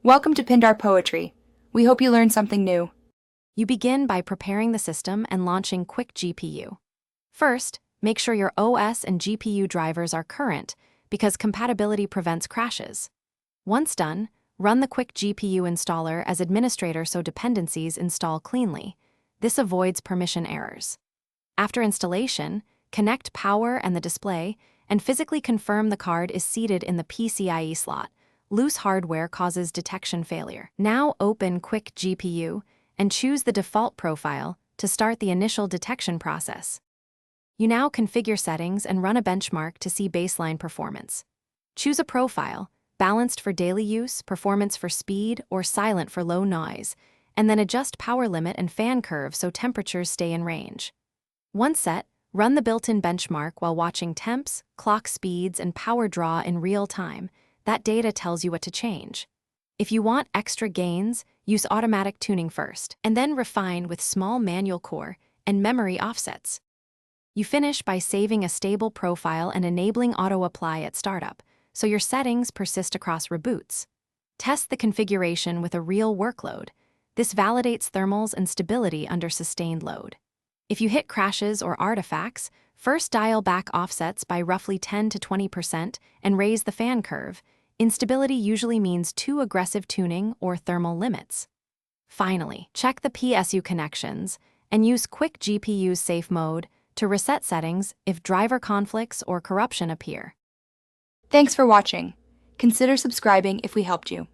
Welcome to Pindar Poetry. We hope you learned something new. You begin by preparing the system and launching Quick GPU. First, make sure your OS and GPU drivers are current because compatibility prevents crashes. Once done, run the Quick GPU installer as administrator so dependencies install cleanly. This avoids permission errors. After installation, connect power and the display and physically confirm the card is seated in the PCIe slot. Loose hardware causes detection failure. Now open Quick GPU and choose the default profile to start the initial detection process. You now configure settings and run a benchmark to see baseline performance. Choose a profile, balanced for daily use, performance for speed, or silent for low noise, and then adjust power limit and fan curve so temperatures stay in range. Once set, run the built-in benchmark while watching temps, clock speeds, and power draw in real time. That data tells you what to change. If you want extra gains, use automatic tuning first, and then refine with small manual core and memory offsets. You finish by saving a stable profile and enabling auto-apply at startup, so your settings persist across reboots. Test the configuration with a real workload. This validates thermals and stability under sustained load. If you hit crashes or artifacts, first dial back offsets by roughly 10 to 20% and raise the fan curve. Instability usually means too aggressive tuning or thermal limits. Finally, check the PSU connections and use Quick GPU's safe mode to reset settings if driver conflicts or corruption appear. Thanks for watching. Consider subscribing if we helped you.